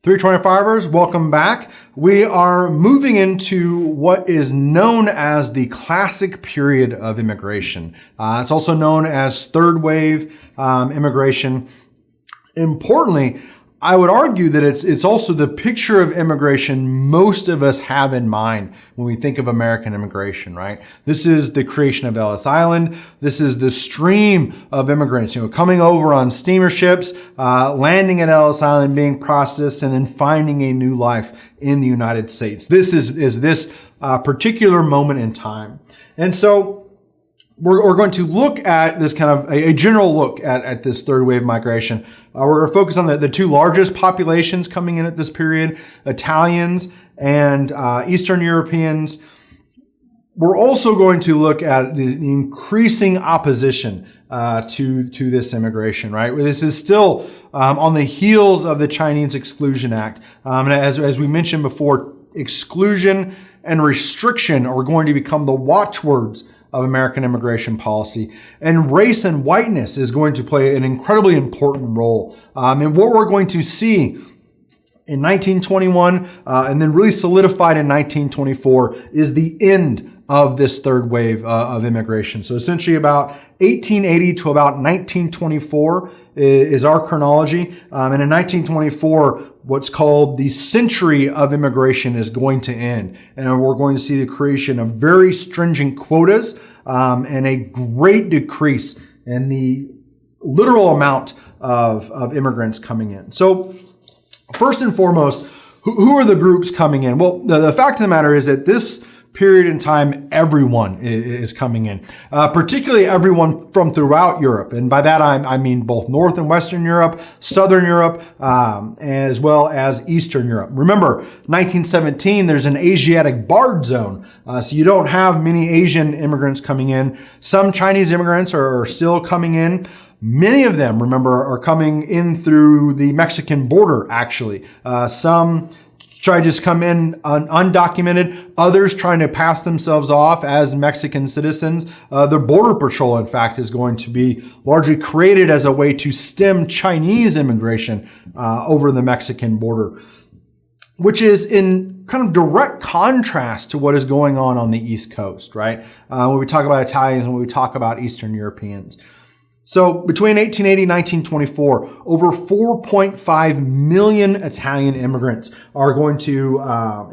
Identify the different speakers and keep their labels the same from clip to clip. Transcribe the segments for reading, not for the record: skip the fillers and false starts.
Speaker 1: 325ers, welcome back. We are moving into what is known as the classic period of immigration. It's also known as third wave immigration. Importantly, I would argue that it's also the picture of immigration most of us have in mind when we think of American immigration, right? This is the creation of Ellis Island. This is the stream of immigrants, coming over on steamer ships, landing at Ellis Island, being processed, and then finding a new life in the United States. This is this particular moment in time. And so we're going to look at this kind of a general look at this third wave migration. We're going to focus on the two largest populations coming in at this period, Italians and Eastern Europeans. We're also going to look at the increasing opposition to this immigration, right? This is still on the heels of the Chinese Exclusion Act. And as we mentioned before, exclusion and restriction are going to become the watchwords of American immigration policy. And race and whiteness is going to play an incredibly important role. And what we're going to see in 1921 and then really solidified in 1924 is the end of this third wave of immigration. So essentially about 1880 to about 1924 is our chronology. And in 1924, what's called the century of immigration is going to end. And we're going to see the creation of very stringent quotas and a great decrease in the literal amount of immigrants coming in. So first and foremost, who are the groups coming in? Well, the fact of the matter is that this period in time, everyone is coming in, particularly everyone from throughout Europe. And by that, I mean both North and Western Europe, Southern Europe, as well as Eastern Europe. Remember, 1917, there's an Asiatic barred zone. So you don't have many Asian immigrants coming in. Some Chinese immigrants are still coming in. Many of them, remember, are coming in through the Mexican border, actually. Some try to just come in undocumented, others trying to pass themselves off as Mexican citizens. The Border Patrol, in fact, is going to be largely created as a way to stem Chinese immigration over the Mexican border, which is in kind of direct contrast to what is going on the East Coast, right? When we talk about Italians, when we talk about Eastern Europeans. So between 1880 and 1924, over 4.5 million Italian immigrants are going to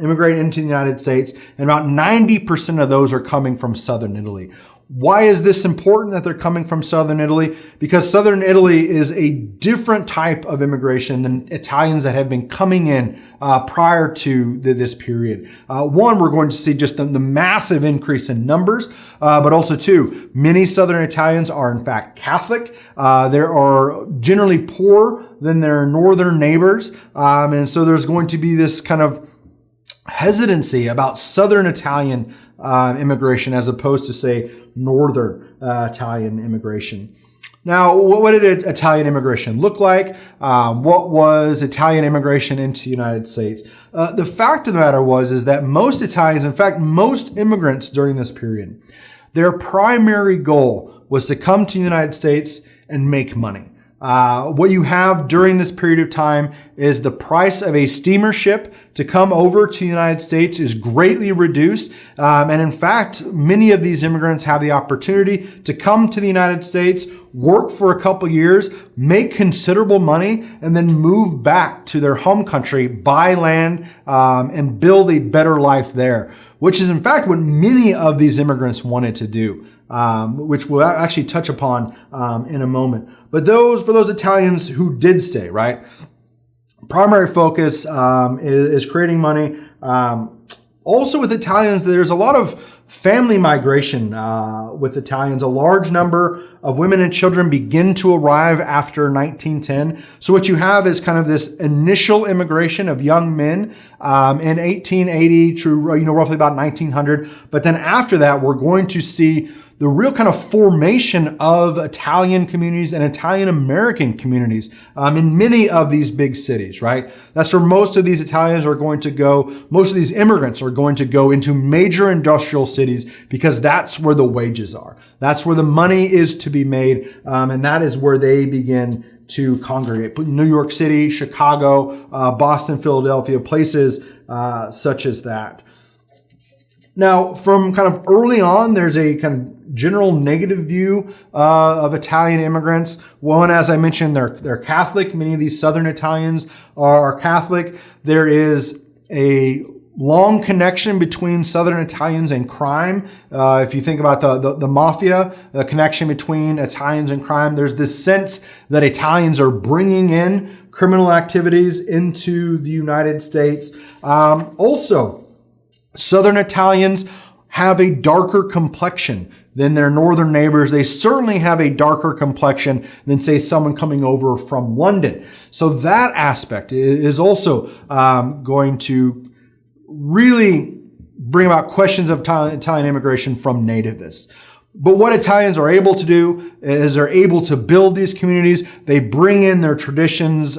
Speaker 1: immigrate into the United States, and about 90% of those are coming from Southern Italy. Why is this important that they're coming from Southern Italy? Because Southern Italy is a different type of immigration than Italians that have been coming in prior to this period. One, we're going to see just the massive increase in numbers, but also two, many Southern Italians are in fact Catholic. They are generally poorer than their northern neighbors. And so there's going to be this kind of hesitancy about Southern Italian immigration as opposed to, say, Northern Italian immigration. Now, what did Italian immigration look like? What was Italian immigration into the United States? The fact of the matter is that most Italians, in fact, most immigrants during this period, their primary goal was to come to the United States and make money. What you have during this period of time is the price of a steamer ship to come over to the United States is greatly reduced. And in fact, many of these immigrants have the opportunity to come to the United States, work for a couple years, make considerable money, and then move back to their home country, buy land, and build a better life there, which is in fact what many of these immigrants wanted to do, which we'll actually touch upon in a moment. But for those Italians who did stay, right? Primary focus is creating money. Also with Italians, there's a lot of family migration with Italians. A large number of women and children begin to arrive after 1910. So what you have is kind of this initial immigration of young men in 1880 to roughly about 1900. But then after that, we're going to see the real kind of formation of Italian communities and Italian American communities in many of these big cities, right? That's where most of these Italians are going to go. Most of these immigrants are going to go into major industrial cities because that's where the wages are. That's where the money is to be made. And that is where they begin to congregate. New York City, Chicago, Boston, Philadelphia, places such as that. Now, from kind of early on, there's a kind of general negative view of Italian immigrants. One, as I mentioned, they're Catholic. Many of these Southern Italians are Catholic. There is a long connection between Southern Italians and crime. If you think about the mafia, the connection between Italians and crime, there's this sense that Italians are bringing in criminal activities into the United States. Also, Southern Italians have a darker complexion than their northern neighbors. They certainly have a darker complexion than, say, someone coming over from London. So that aspect is also going to really bring about questions of Italian immigration from nativists. But what Italians are able to do is they're able to build these communities. They bring in their traditions,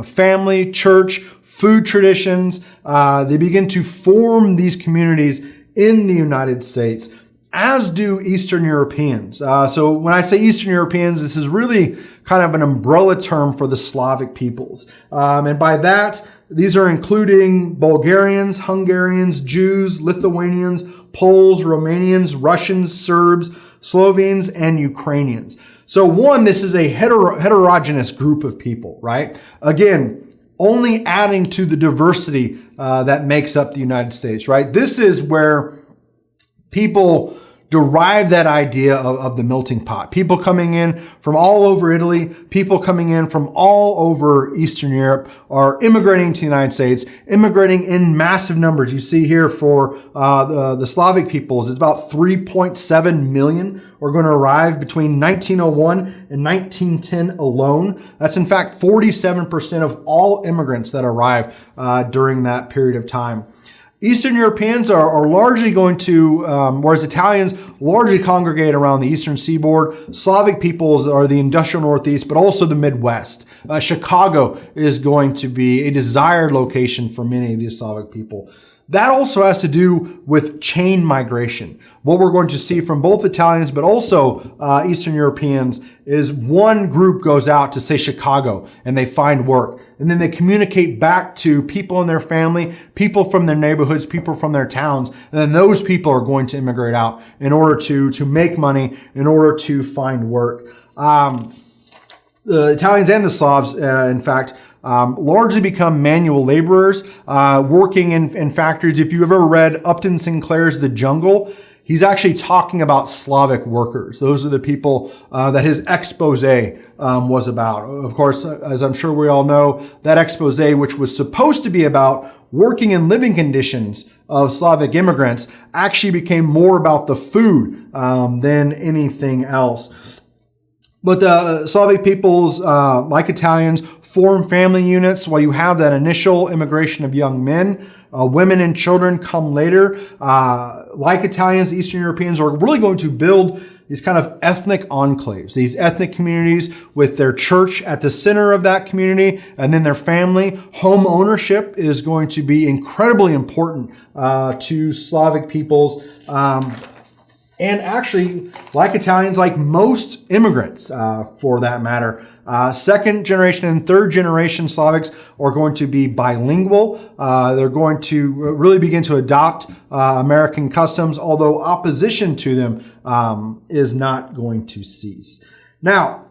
Speaker 1: family, church, food traditions. They begin to form these communities in the United States, as do Eastern Europeans. So when I say Eastern Europeans, this is really kind of an umbrella term for the Slavic peoples. And by that, these are including Bulgarians, Hungarians, Jews, Lithuanians, Poles, Romanians, Russians, Serbs, Slovenes, and Ukrainians. So one, this is a heterogeneous group of people, right? Again, only adding to the diversity that makes up the United States, right? This is where people derive that idea of the melting pot. People coming in from all over Italy, people coming in from all over Eastern Europe are immigrating to the United States, immigrating in massive numbers. You see here for the Slavic peoples, it's about 3.7 million are going to arrive between 1901 and 1910 alone. That's in fact 47% of all immigrants that arrive during that period of time. Eastern Europeans are largely going to, whereas Italians largely congregate around the eastern seaboard. Slavic peoples are the industrial Northeast, but also the Midwest. Chicago is going to be a desired location for many of these Slavic people. That also has to do with chain migration. What we're going to see from both Italians, but also Eastern Europeans, is one group goes out to, say, Chicago, and they find work. And then they communicate back to people in their family, people from their neighborhoods, people from their towns. And then those people are going to immigrate out in order to make money, in order to find work. The Italians and the Slavs, in fact, largely become manual laborers, working in factories. If you've ever read Upton Sinclair's The Jungle, he's actually talking about Slavic workers. Those are the people that his expose was about. Of course, as I'm sure we all know, that expose, which was supposed to be about working and living conditions of Slavic immigrants, actually became more about the food than anything else. But the Slavic peoples, like Italians, form family units while you have that initial immigration of young men. Women and children come later. Like Italians, Eastern Europeans are really going to build these kind of ethnic enclaves, these ethnic communities with their church at the center of that community, and then their family. Home ownership is going to be incredibly important to Slavic peoples. And actually, like Italians, like most immigrants, for that matter, second generation and third generation Slavics are going to be bilingual. They're going to really begin to adopt American customs, although opposition to them is not going to cease. Now,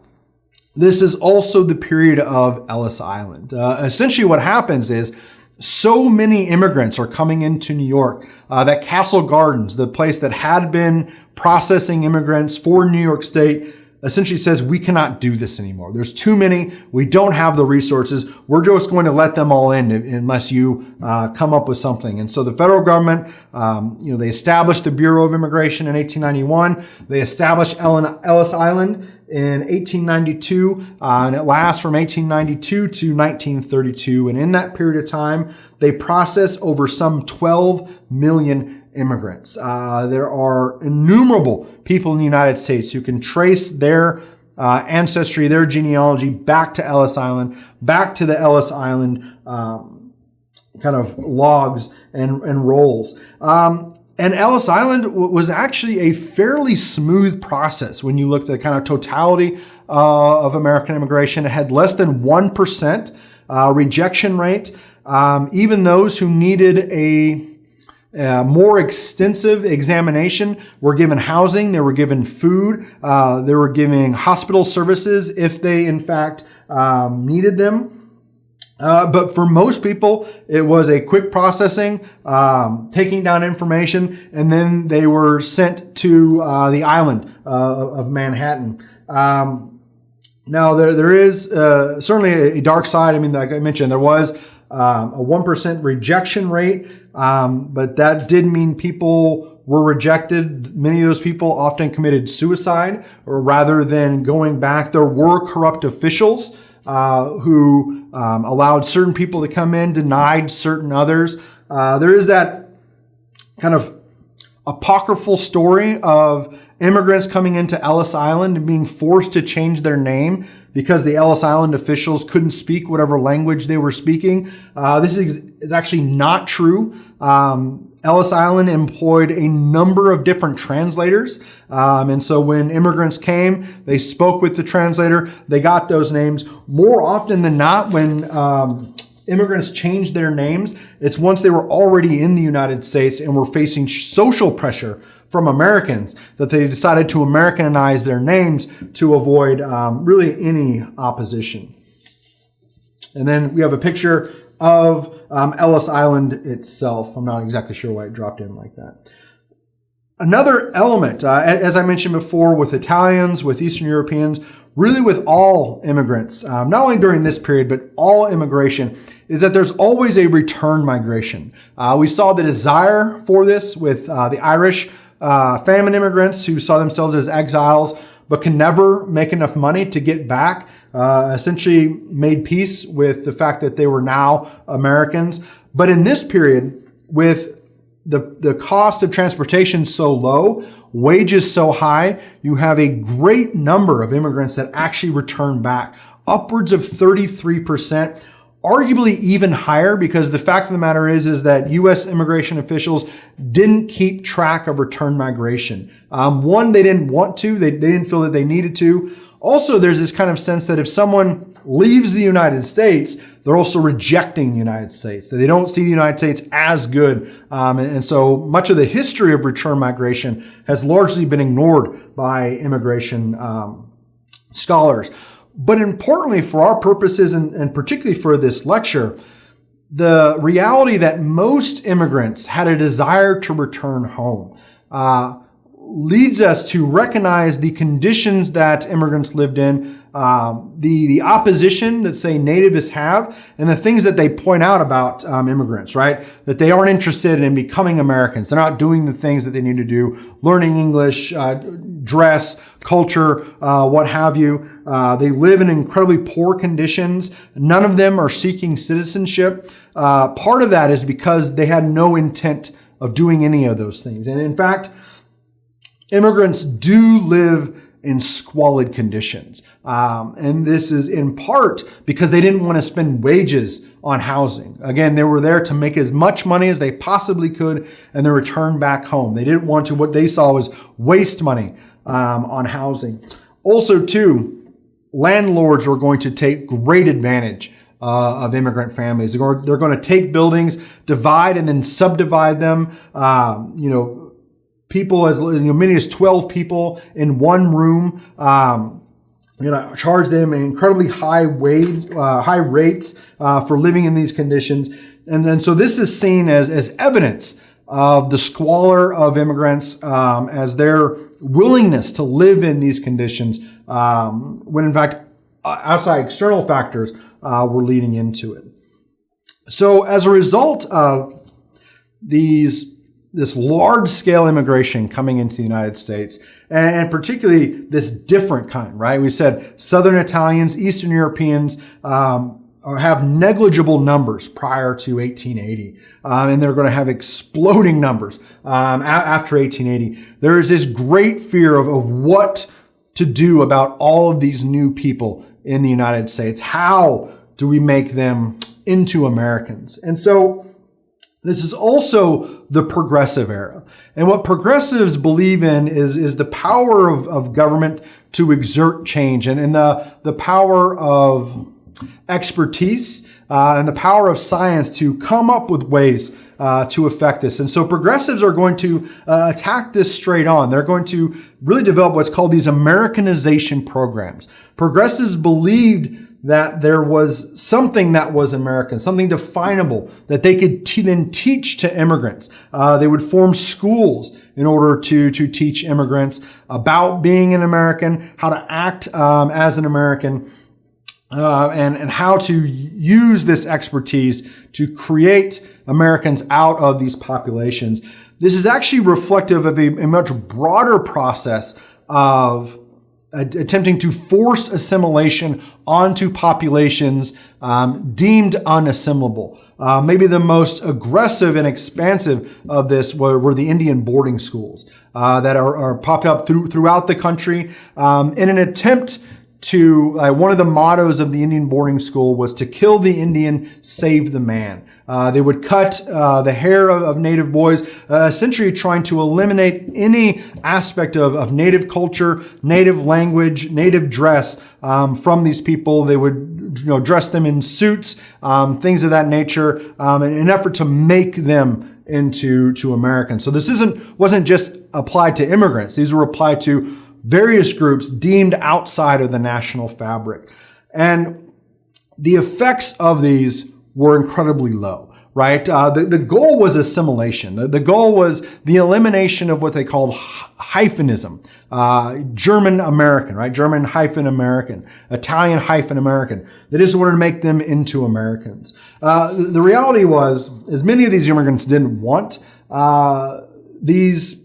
Speaker 1: this is also the period of Ellis Island. Essentially what happens is so many immigrants are coming into New York that Castle Gardens, the place that had been processing immigrants for New York State, essentially says, we cannot do this anymore. There's too many. We don't have the resources. We're just going to let them all in unless you come up with something. And so the federal government, they established the Bureau of Immigration in 1891. They established Ellis Island in 1892, and it lasts from 1892 to 1932. And in that period of time, they process over some 12 million immigrants. There are innumerable people in the United States who can trace their ancestry, their genealogy back to Ellis Island, back to the Ellis Island kind of logs and rolls. And Ellis Island was actually a fairly smooth process when you look at the kind of totality of American immigration. It had less than 1% rejection rate. Even those who needed a more extensive examination were given housing, they were given food, they were given hospital services if they in fact needed them. But for most people, it was a quick processing, taking down information, and then they were sent to the island of Manhattan. Now, there is certainly a dark side. I mean, like I mentioned, there was a 1% rejection rate, but that did mean people were rejected. Many of those people often committed suicide, or rather than going back, there were corrupt officials who allowed certain people to come in, denied certain others. There is that kind of apocryphal story of immigrants coming into Ellis Island and being forced to change their name because the Ellis Island officials couldn't speak whatever language they were speaking. This is actually not true. Ellis Island employed a number of different translators. And so when immigrants came, they spoke with the translator. They got those names. More often than not, when immigrants changed their names, it's once they were already in the United States and were facing social pressure from Americans that they decided to Americanize their names to avoid really any opposition. And then we have a picture of Ellis Island itself. I'm not exactly sure why it dropped in like that. Another element, as I mentioned before, with Italians, with Eastern Europeans, really with all immigrants, not only during this period, but all immigration, is that there's always a return migration. We saw the desire for this with the Irish famine immigrants who saw themselves as exiles, but can never make enough money to get back, essentially made peace with the fact that they were now Americans. But in this period, with the cost of transportation so low, wages so high, you have a great number of immigrants that actually return back, upwards of 33%, arguably even higher, because the fact of the matter is that U.S. immigration officials didn't keep track of return migration. One, they didn't want to, they didn't feel that they needed to. Also, there's this kind of sense that if someone leaves the United States, they're also rejecting the United States. They don't see the United States as good. And so much of the history of return migration has largely been ignored by immigration scholars. But importantly, for our purposes, and particularly for this lecture, the reality that most immigrants had a desire to return home leads us to recognize the conditions that immigrants lived in, the opposition that, say, nativists have, and the things that they point out about immigrants, right? That they aren't interested in becoming Americans. They're not doing the things that they need to do, learning English, dress, culture, what have you. They live in incredibly poor conditions. None of them are seeking citizenship. Part of that is because they had no intent of doing any of those things. And in fact, immigrants do live in squalid conditions. And this is in part because they didn't want to spend wages on housing. Again, they were there to make as much money as they possibly could and then return back home. They didn't want to, what they saw was waste money on housing. Also, too, landlords were going to take great advantage of immigrant families. They're going to take buildings, divide and then subdivide them, people as many as 12 people in one room, charge them incredibly high rates for living in these conditions. And so this is seen as evidence of the squalor of immigrants, as their willingness to live in these conditions, when in fact, outside external factors were leading into it. So as a result of this large-scale immigration coming into the United States, and particularly this different kind, right? We said Southern Italians, Eastern Europeans have negligible numbers prior to 1880, and they're going to have exploding numbers after 1880. There is this great fear of what to do about all of these new people in the United States. How do we make them into Americans? And so This is also the progressive era. And what progressives believe in is the power of government to exert change and the power of expertise and the power of science to come up with ways to affect this. And so progressives are going to attack this straight on. They're going to really develop what's called these Americanization programs. Progressives believed that there was something that was American, something definable that they could then teach to immigrants. They would form schools in order to teach immigrants about being an American, how to act as an American, and how to use this expertise to create Americans out of these populations. This is actually reflective of a much broader process of attempting to force assimilation onto populations deemed unassimilable. Maybe the most aggressive and expansive of this were the Indian boarding schools that are popping up throughout the country in an attempt to, one of the mottos of the Indian boarding school was to kill the Indian, save the man. They would cut the hair of native boys, essentially trying to eliminate any aspect of native culture, native language, native dress from these people. They would dress them in suits, things of that nature, in an effort to make them into Americans. So this wasn't just applied to immigrants. These were applied to various groups deemed outside of the national fabric. And the effects of these were incredibly low, right? The goal was assimilation. The goal was the elimination of what they called hyphenism, German American, right? German hyphen American, Italian hyphen American. They just wanted to make them into Americans. The reality was, as many of these immigrants didn't want these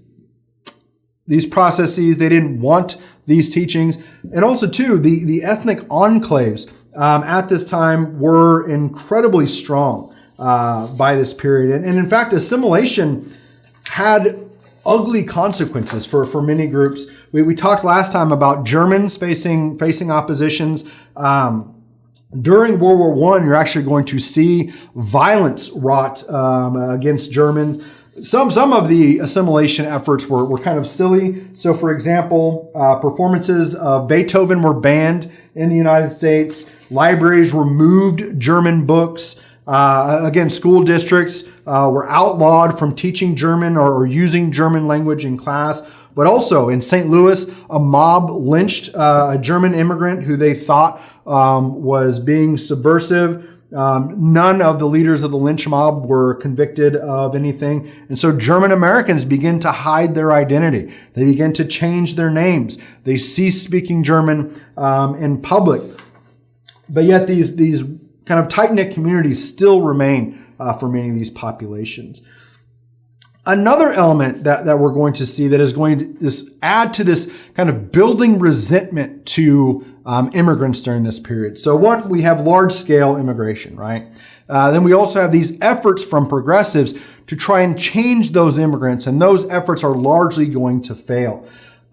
Speaker 1: processes, they didn't want these teachings. And also too, the ethnic enclaves at this time were incredibly strong by this period. And in fact, assimilation had ugly consequences for many groups. We talked last time about Germans facing oppositions. During World War I, you're actually going to see violence wrought against Germans. Some of the assimilation efforts were kind of silly. So, for example, performances of Beethoven were banned in the United States. Libraries removed German books. Again, school districts were outlawed from teaching German or using German language in class. But also in St. Louis, a mob lynched a German immigrant who they thought was being subversive. None of the leaders of the lynch mob were convicted of anything. And so German Americans begin to hide their identity. They begin to change their names. They cease speaking German in public. But yet these kind of tight-knit communities still remain for many of these populations. Another element that we're going to see that is going to add to this kind of building resentment to immigrants during this period. So one, we have large-scale immigration, right? Then we also have these efforts from progressives to try and change those immigrants, and those efforts are largely going to fail.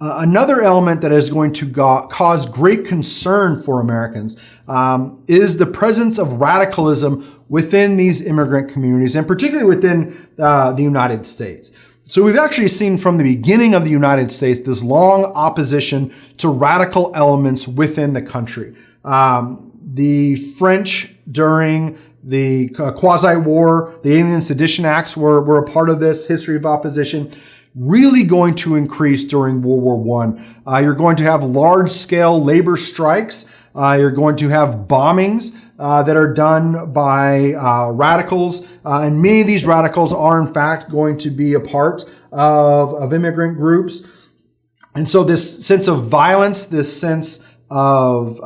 Speaker 1: Another element that is going to cause great concern for Americans is the presence of radicalism within these immigrant communities, and particularly within the United States. So we've actually seen from the beginning of the United States this long opposition to radical elements within the country. The French during the quasi-war, the Alien Sedition Acts were a part of this history of opposition. Really going to increase during World War I. You're going to have large-scale labor strikes. You're going to have bombings that are done by radicals. And many of these radicals are, in fact, going to be a part of immigrant groups. And so this sense of violence, this sense of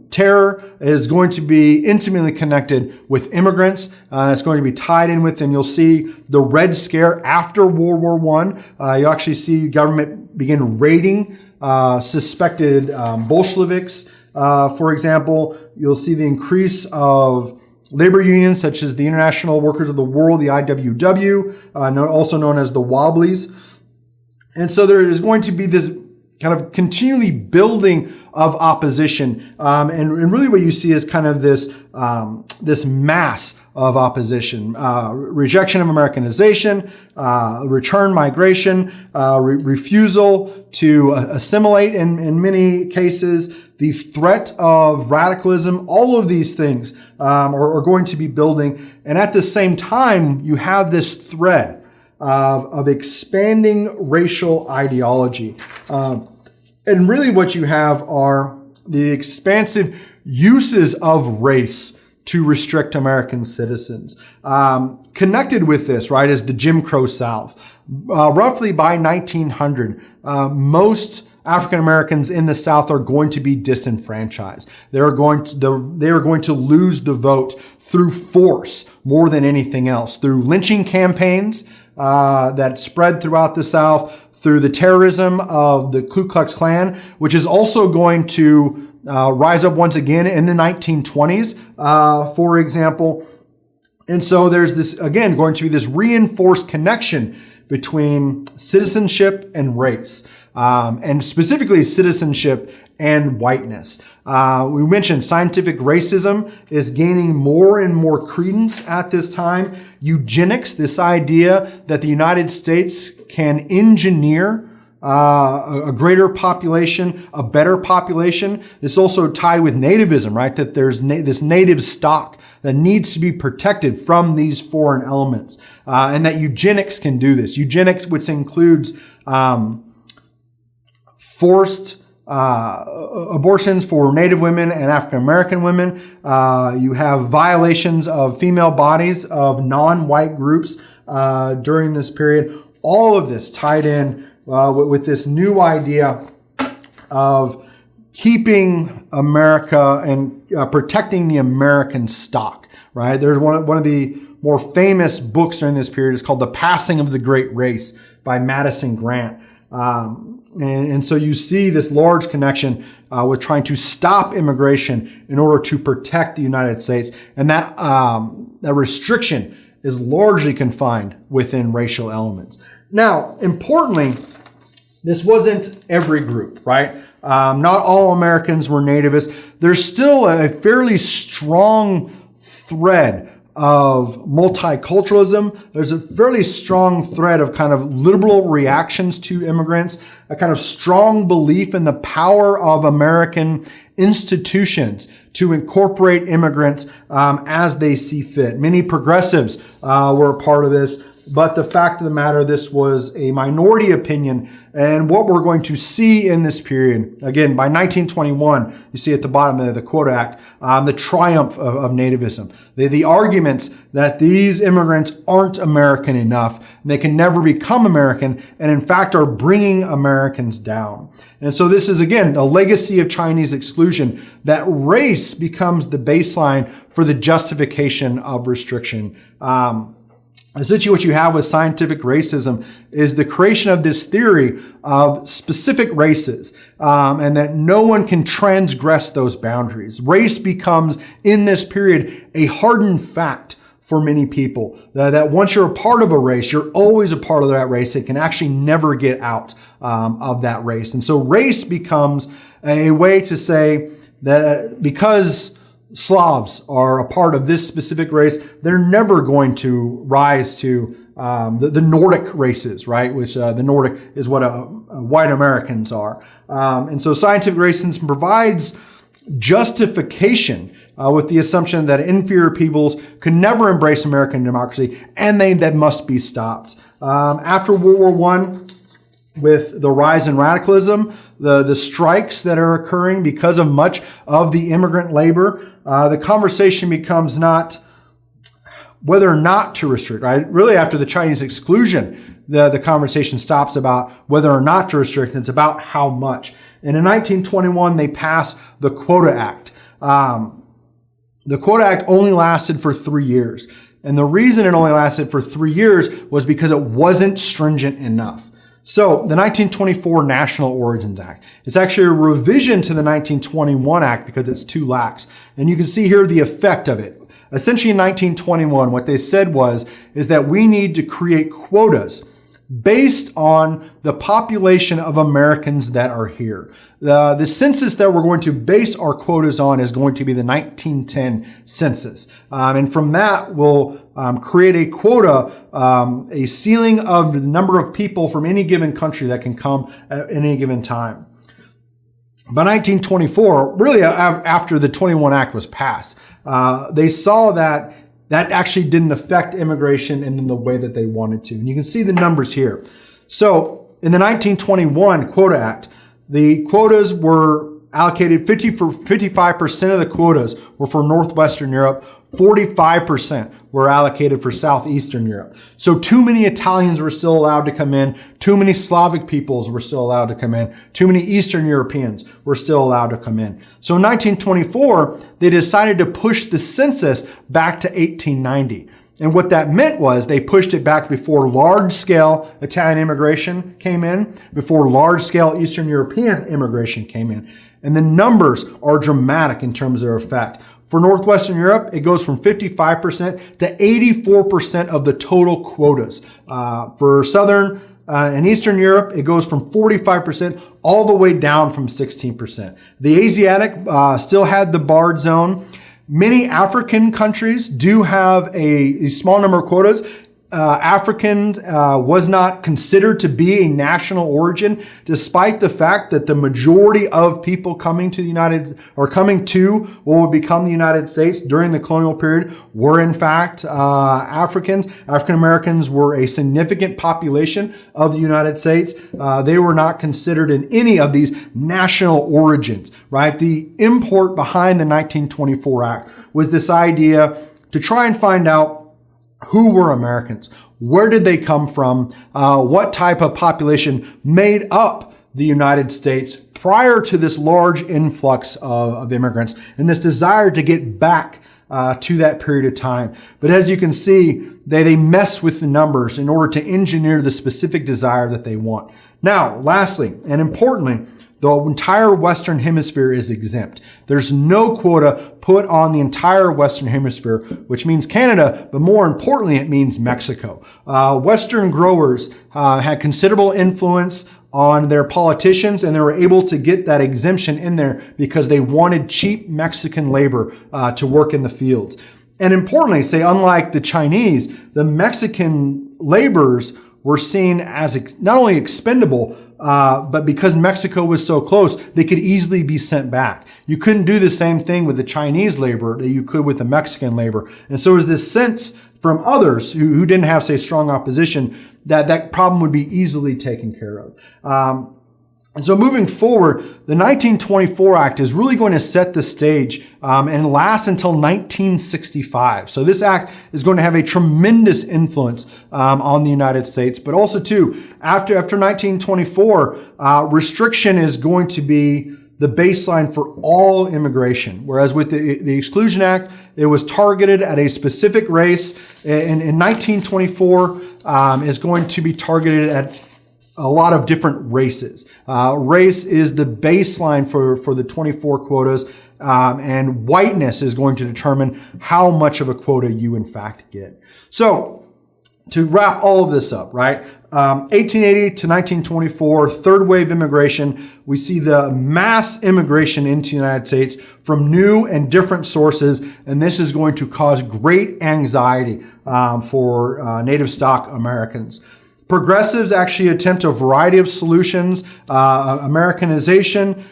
Speaker 1: terror is going to be intimately connected with immigrants. It's going to be tied in with them. You'll see the Red Scare after World War I. You actually see government begin raiding suspected Bolsheviks. For example, you'll see the increase of labor unions such as the International Workers of the World, the IWW, also known as the Wobblies. And so there is going to be this kind of continually building of opposition. And really what you see is kind of this mass of opposition, rejection of Americanization, return migration, refusal to assimilate in many cases, the threat of radicalism. All of these things are going to be building. And at the same time, you have this thread of expanding racial ideology. And really what you have are the expansive uses of race to restrict American citizens. Connected with this, right, is the Jim Crow South. Roughly by 1900, most African Americans in the South are going to be disenfranchised. They are going to lose the vote through force more than anything else, through lynching campaigns that spread throughout the South, through the terrorism of the Ku Klux Klan, which is also going to rise up once again in the 1920s, for example. And so there's this, again, going to be this reinforced connection between citizenship and race, and specifically citizenship and whiteness. We mentioned scientific racism is gaining more and more credence at this time. Eugenics, this idea that the United States can engineer a greater population, a better population. It's also tied with nativism, right? That there's this native stock that needs to be protected from these foreign elements, and that eugenics can do this. Eugenics, which includes forced abortions for Native women and African American women. You have violations of female bodies of non-white groups during this period. All of this tied in with this new idea of keeping America and protecting the American stock, right? There's one of the more famous books during this period is called The Passing of the Great Race by Madison Grant. And so you see this large connection with trying to stop immigration in order to protect the United States. And that restriction is largely confined within racial elements. Now, importantly, this wasn't every group, right? Not all Americans were nativists. There's still a fairly strong thread of multiculturalism. There's a fairly strong thread of kind of liberal reactions to immigrants, a kind of strong belief in the power of American institutions to incorporate immigrants as they see fit. Many progressives were a part of this. But the fact of the matter, this was a minority opinion. And what we're going to see in this period, again, by 1921, you see at the bottom of the Quota Act, the triumph of nativism. The arguments that these immigrants aren't American enough, they can never become American, and in fact are bringing Americans down. And so this is, again, a legacy of Chinese exclusion, that race becomes the baseline for the justification of restriction. Essentially what you have with scientific racism is the creation of this theory of specific races, and that no one can transgress those boundaries. Race becomes, in this period, a hardened fact for many people. That once you're a part of a race, you're always a part of that race. It can actually never get out of that race. And so race becomes a way to say that because Slavs are a part of this specific race, they're never going to rise to the Nordic races, right? Which the Nordic is what white Americans are. And so scientific racism provides justification with the assumption that inferior peoples could never embrace American democracy, and that must be stopped. After World War I, with the rise in radicalism, the strikes that are occurring because of much of the immigrant labor, the conversation becomes not whether or not to restrict, right? Really, after the Chinese exclusion, the conversation stops about whether or not to restrict. It's about how much. And in 1921, they passed the Quota Act. The Quota Act only lasted for 3 years. And the reason it only lasted for 3 years was because it wasn't stringent enough. So the 1924 National Origins Act, it's actually a revision to the 1921 Act because it's too lax. And you can see here the effect of it. Essentially in 1921, what they said is that we need to create quotas based on the population of Americans that are here. The census that we're going to base our quotas on is going to be the 1910 census. And from that, we'll create a quota, a ceiling of the number of people from any given country that can come at any given time. By 1924, really after the 21 Act was passed, they saw that actually didn't affect immigration in the way that they wanted to. And you can see the numbers here. So in the 1921 Quota Act, the quotas were allocated 55% of the quotas were for Northwestern Europe, 45% were allocated for Southeastern Europe. So too many Italians were still allowed to come in, too many Slavic peoples were still allowed to come in, too many Eastern Europeans were still allowed to come in. So in 1924, they decided to push the census back to 1890. And what that meant was they pushed it back before large-scale Italian immigration came in, before large-scale Eastern European immigration came in. And the numbers are dramatic in terms of their effect. For Northwestern Europe, it goes from 55% to 84% of the total quotas. For Southern and Eastern Europe, it goes from 45% all the way down from 16%. The Asiatic still had the barred zone. Many African countries do have a small number of quotas. African was not considered to be a national origin, despite the fact that the majority of people coming to what would become the United States during the colonial period were in fact Africans. African Americans were a significant population of the United States. They were not considered in any of these national origins, right? The import behind the 1924 Act was this idea to try and find out who were Americans? Where did they come from? What type of population made up the United States prior to this large influx of immigrants and this desire to get back to that period of time? But as you can see, they mess with the numbers in order to engineer the specific desire that they want. Now, lastly, and importantly, the entire Western Hemisphere is exempt. There's no quota put on the entire Western Hemisphere, which means Canada, but more importantly, it means Mexico. Western growers had considerable influence on their politicians, and they were able to get that exemption in there because they wanted cheap Mexican labor to work in the fields. And importantly, say, unlike the Chinese, the Mexican laborers were seen as not only expendable, but because Mexico was so close, they could easily be sent back. You couldn't do the same thing with the Chinese labor that you could with the Mexican labor. And so there's this sense from others who didn't have, say, strong opposition that problem would be easily taken care of. And so moving forward, the 1924 Act is really going to set the stage and last until 1965. So this act is going to have a tremendous influence on the United States, but also too, after 1924, restriction is going to be the baseline for all immigration. Whereas with the Exclusion Act, it was targeted at a specific race. In 1924, is going to be targeted at a lot of different races. Race is the baseline for the 24 quotas, and whiteness is going to determine how much of a quota you in fact get. So to wrap all of this up, right? 1880 to 1924, third wave immigration, we see the mass immigration into the United States from new and different sources, and this is going to cause great anxiety for native stock Americans. Progressives actually attempt a variety of solutions, Americanization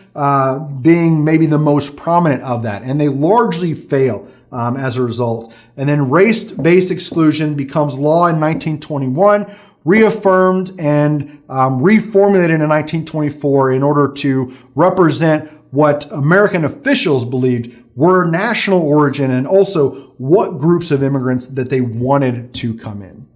Speaker 1: being maybe the most prominent of that, and they largely fail as a result. And then race-based exclusion becomes law in 1921, reaffirmed and reformulated in 1924 in order to represent what American officials believed were national origin and also what groups of immigrants that they wanted to come in.